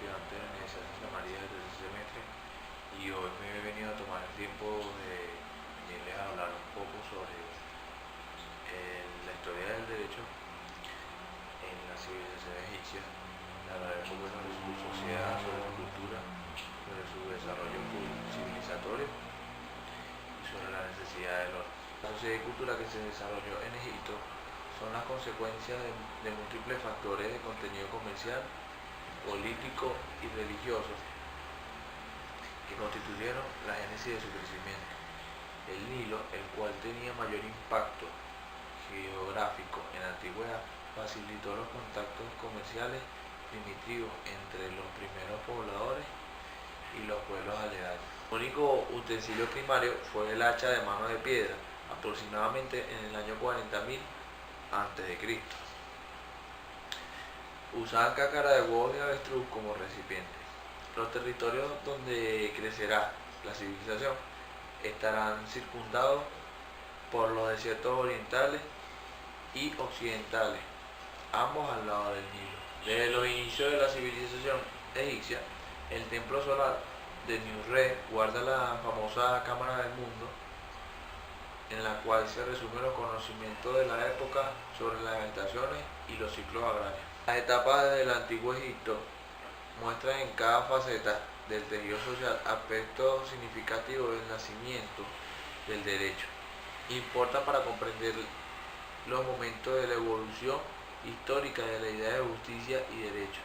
estudiante de la Universidad de Santa María del tercer semestre y hoy me he venido a tomar el tiempo de venirles a hablar un poco sobre la historia del derecho en la civilización egipcia, hablar un poco sobre su sociedad, sobre su cultura, sobre su desarrollo civilizatorio y sobre la necesidad del orden. La sociedad y cultura que se desarrolló en Egipto son las consecuencias de múltiples factores de contenido comercial, político y religioso que constituyeron la génesis de su crecimiento. El Nilo, el cual tenía mayor impacto geográfico en la antigüedad, facilitó los contactos comerciales primitivos entre los primeros pobladores y los pueblos aledaños. El único utensilio primario fue el hacha de mano de piedra, aproximadamente en el año 40.000 a.C. Usaban cáscara de huevos de avestruz como recipiente. Los territorios donde crecerá la civilización estarán circundados por los desiertos orientales y occidentales, ambos al lado del Nilo. Desde los inicios de la civilización egipcia, el templo solar de Niuerre guarda la famosa Cámara del Mundo, en la cual se resumen los conocimientos de la época sobre las estaciones y los ciclos agrarios. Las etapas del antiguo Egipto muestran en cada faceta del tejido social aspectos significativos del nacimiento del derecho. Importa para comprender los momentos de la evolución histórica de la idea de justicia y derecho,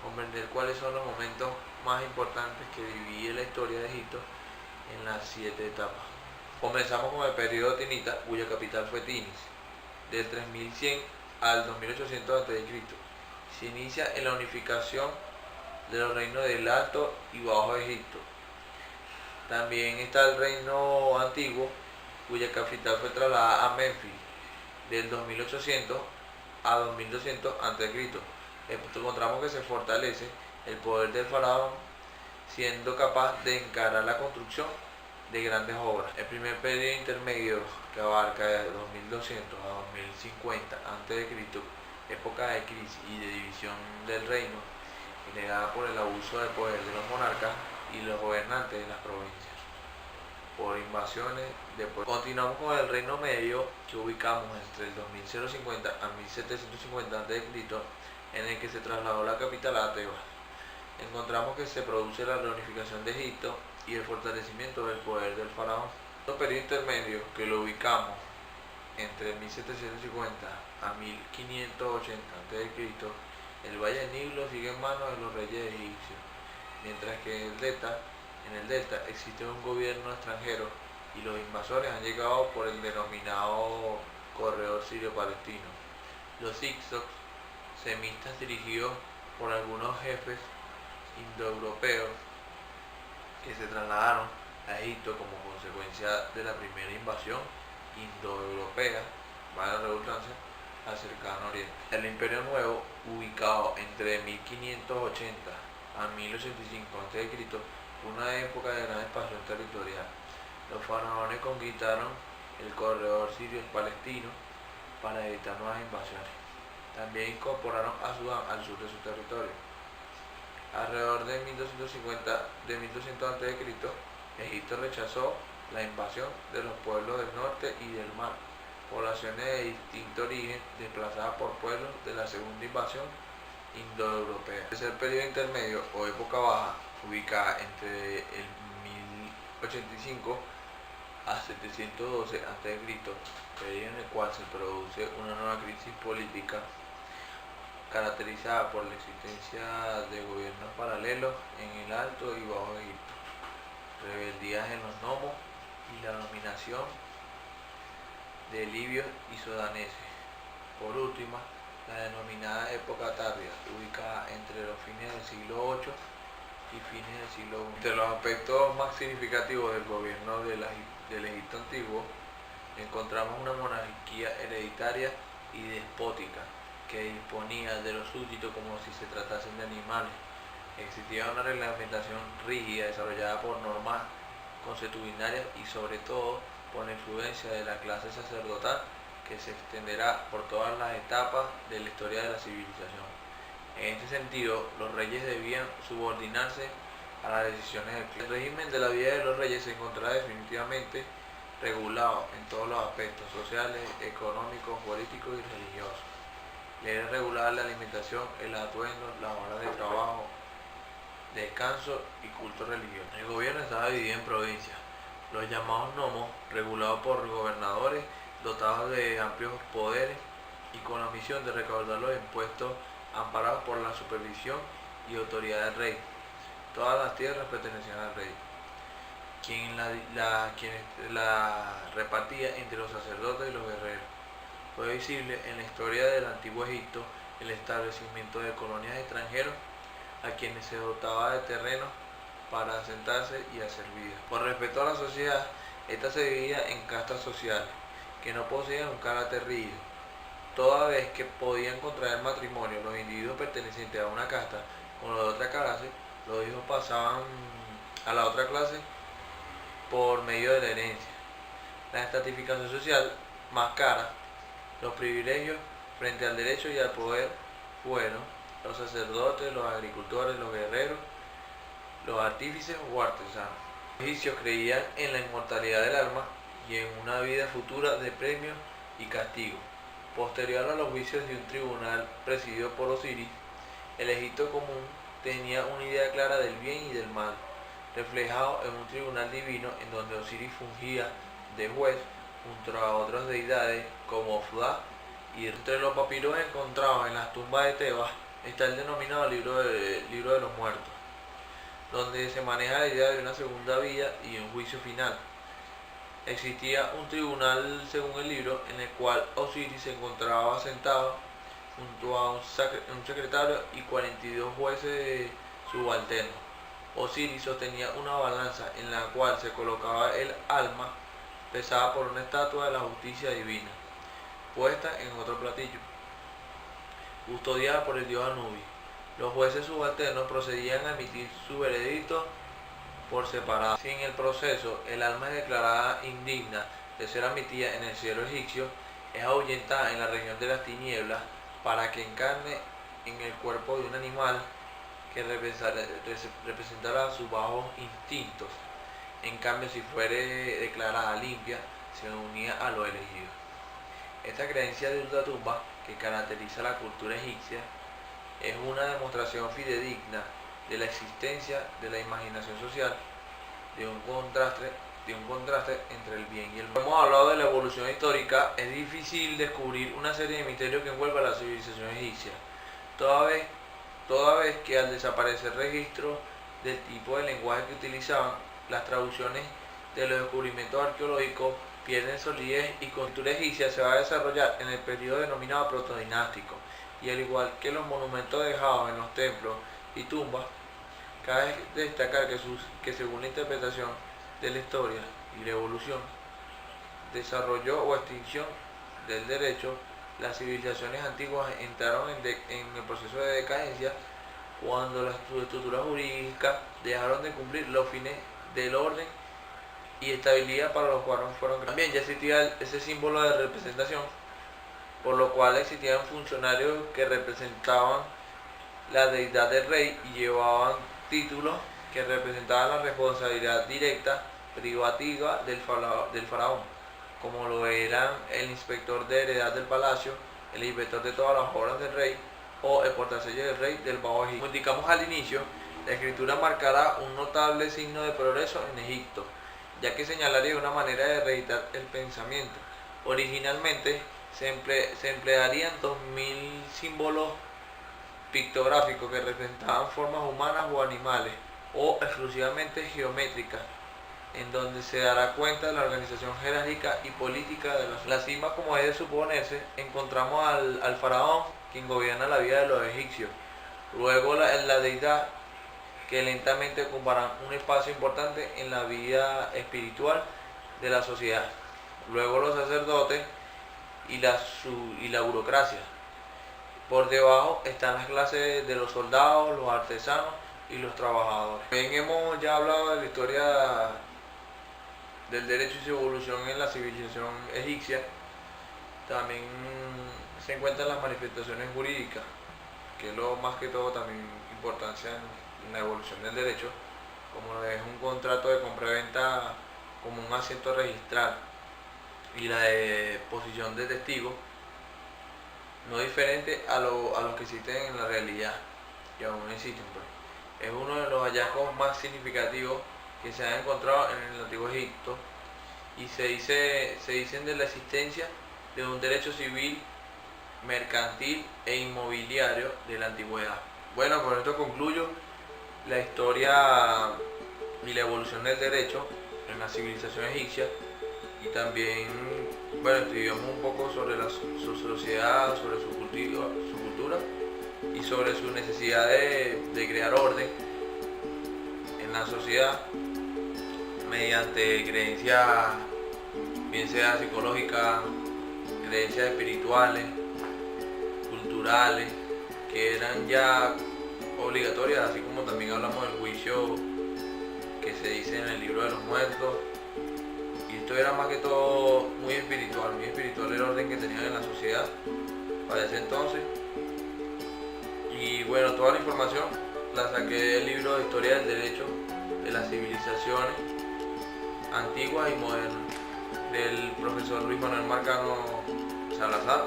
comprender cuáles son los momentos más importantes que divide la historia de Egipto en las 7 etapas. Comenzamos con el periodo tinita, cuya capital fue Tinis, del 3100 al 2800 a.C. Se inicia en la unificación de los reinos del Alto y Bajo Egipto. También está el reino antiguo, cuya capital fue trasladada a Menfis, del 2800 a 2200 a.C. Encontramos que se fortalece el poder del faraón, siendo capaz de encarar la construcción de grandes obras. El primer periodo intermedio, que abarca de 2200 a 2050 a.C., época de crisis y de división del reino, generada por el abuso de poder de los monarcas y los gobernantes de las provincias, por invasiones de pueblos. Continuamos con el Reino Medio, que ubicamos entre el 2050 a 1750 a.C., en el que se trasladó la capital a Tebas. Encontramos que se produce la reunificación de Egipto y el fortalecimiento del poder del faraón. El periodo intermedio, que lo ubicamos entre 1750 a 1580 a.C., el Valle del Nilo sigue en manos de los reyes egipcios, mientras que en el delta existe un gobierno extranjero y los invasores han llegado por el denominado corredor sirio-palestino. Los hicsos, semitas dirigidos por algunos jefes indoeuropeos que se trasladaron a Egipto como consecuencia de la primera invasión indoeuropea, vale la redundancia, al cercano oriente. El Imperio Nuevo, ubicado entre 1580 a 1085 a.C., fue una época de gran expansión territorial. Los faraones conquistaron el corredor sirio-palestino para evitar nuevas invasiones. También incorporaron a Sudán al sur de su territorio. Alrededor de 1200 a.C., Egipto rechazó la invasión de los pueblos del norte y del mar, poblaciones de distinto origen desplazadas por pueblos de la segunda invasión indoeuropea. El tercer periodo intermedio o época baja, ubicada entre el 1085 a 712 a.C., periodo en el cual se produce una nueva crisis política caracterizada por la existencia de gobiernos paralelos en el Alto y Bajo Egipto, rebeldías en los nomos y la dominación de libios y sudaneses. Por última, la denominada época tardía, ubicada entre los fines del siglo VIII y fines del siglo I. Entre los aspectos más significativos del gobierno del Egipto antiguo, encontramos una monarquía hereditaria y despótica que disponía de los súbditos como si se tratasen de animales. Existía una reglamentación rígida desarrollada por normas consuetudinarias y sobre todo por la influencia de la clase sacerdotal que se extenderá por todas las etapas de la historia de la civilización. En este sentido, los reyes debían subordinarse a las decisiones del clero. El régimen de la vida de los reyes se encontraba definitivamente regulado en todos los aspectos sociales, económicos, políticos y religiosos. Leyes regulaban la alimentación, el atuendo, las horas de trabajo, descanso y culto religioso. El gobierno estaba dividido en provincias, los llamados nomos, regulados por gobernadores dotados de amplios poderes y con la misión de recaudar los impuestos amparados por la supervisión y autoridad del rey. Todas las tierras pertenecían al rey, quien la repartía entre los sacerdotes y los guerreros. Fue visible en la historia del antiguo Egipto el establecimiento de colonias extranjeros a quienes se dotaba de terrenos para asentarse y hacer vida. Con respecto a la sociedad, esta se dividía en castas sociales, que no poseían un carácter rígido, toda vez que podían contraer matrimonio los individuos pertenecientes a una casta con los de otra clase. Los hijos pasaban a la otra clase por medio de la herencia. La estratificación social más cara, los privilegios frente al derecho y al poder fueron los sacerdotes, los agricultores, los guerreros, los artífices o artesanos. Los egipcios creían en la inmortalidad del alma y en una vida futura de premios y castigos. Posterior a los juicios de un tribunal presidido por Osiris, el Egipto común tenía una idea clara del bien y del mal, reflejado en un tribunal divino en donde Osiris fungía de juez junto a otras deidades como Ofda, y entre los papiros encontrados en las tumbas de Tebas está el denominado libro de los muertos, donde se maneja la idea de una segunda vida y un juicio final. Existía un tribunal, según el libro, en el cual Osiris se encontraba sentado junto a un secretario y 42 jueces subalternos. Osiris sostenía una balanza en la cual se colocaba el alma pesada por una estatua de la justicia divina, puesta en otro platillo, custodiada por el dios Anubis. Los jueces subalternos procedían a emitir su veredicto por separado. Si en el proceso el alma es declarada indigna de ser admitida en el cielo egipcio, es ahuyentada en la región de las tinieblas para que encarne en el cuerpo de un animal que representará sus bajos instintos. En cambio, si fuere declarada limpia, se unía a lo elegido. Esta creencia de ultratumba, que caracteriza la cultura egipcia, es una demostración fidedigna de la existencia de la imaginación social, de un contraste entre el bien y el mal. Como hemos hablado de la evolución histórica, es difícil descubrir una serie de misterios que envuelvan a la civilización egipcia, toda vez que al desaparecer registros del tipo de lenguaje que utilizaban, las traducciones de los descubrimientos arqueológicos pierden solidez y la cultura egipcia se va a desarrollar en el periodo denominado protodinástico, y al igual que los monumentos dejados en los templos y tumbas, cabe destacar que según la interpretación de la historia y la evolución, desarrollo o extinción del derecho, las civilizaciones antiguas entraron en el proceso de decadencia cuando las estructuras jurídicas dejaron de cumplir los fines del orden y estabilidad para los cuales fueron creados. También ya existía ese símbolo de representación, por lo cual existían funcionarios que representaban la deidad del rey y llevaban títulos que representaban la responsabilidad directa privativa del faraón, como lo eran el inspector de heredad del palacio, el inspector de todas las obras del rey o el portasello del rey del Bajo Egipto. Como indicamos al inicio, la escritura marcará un notable signo de progreso en Egipto, ya que señalaría una manera de registrar el pensamiento. Originalmente se emplearían 2000 símbolos pictográficos que representaban formas humanas o animales, o exclusivamente geométricas, en donde se dará cuenta de la organización jerárquica y política de la cima. Como es de suponerse, encontramos al faraón, quien gobierna la vida de los egipcios, luego la deidad, que lentamente ocuparán un espacio importante en la vida espiritual de la sociedad, luego los sacerdotes y la burocracia. Por debajo están las clases de los soldados, los artesanos y los trabajadores. También hemos ya hablado de la historia del derecho y su evolución en la civilización egipcia. También se encuentran las manifestaciones jurídicas, que es lo más que todo también importancia en la evolución del derecho, como lo es un contrato de compra-venta como un asiento registral y la de posición de testigos, no diferente a los que existen en la realidad, que aún existen, pues. Es uno de los hallazgos más significativos que se han encontrado en el Antiguo Egipto y se dicen de la existencia de un derecho civil, mercantil e inmobiliario de la antigüedad. Bueno, con esto concluyo la historia y la evolución del derecho en la civilización egipcia y también, bueno, estudiamos un poco sobre su sociedad, sobre su cultura y sobre su necesidad de crear orden en la sociedad mediante creencias, bien sea psicológicas, creencias espirituales, culturales, que eran ya obligatorias, así como también hablamos del juicio que se dice en el libro de los muertos. Y esto era más que todo muy espiritual el orden que tenían en la sociedad para ese entonces. Y bueno, toda la información la saqué del libro de Historia del Derecho de las Civilizaciones Antiguas y Modernas, del profesor Luis Manuel Marcano Salazar.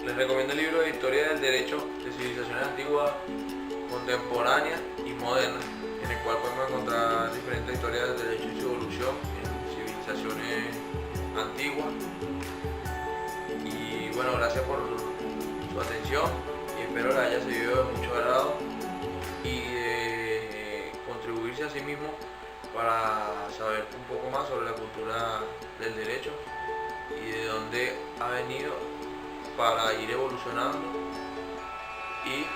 Les recomiendo el libro de Historia del Derecho de Civilizaciones Antiguas, Contemporáneas y Modernas, en el cual podemos encontrar diferentes historias del derecho y su evolución en civilizaciones antiguas. Y bueno, gracias por su atención y espero que haya sido de mucho agrado y contribuirse a sí mismo para saber un poco más sobre la cultura del derecho y de dónde ha venido para ir evolucionando y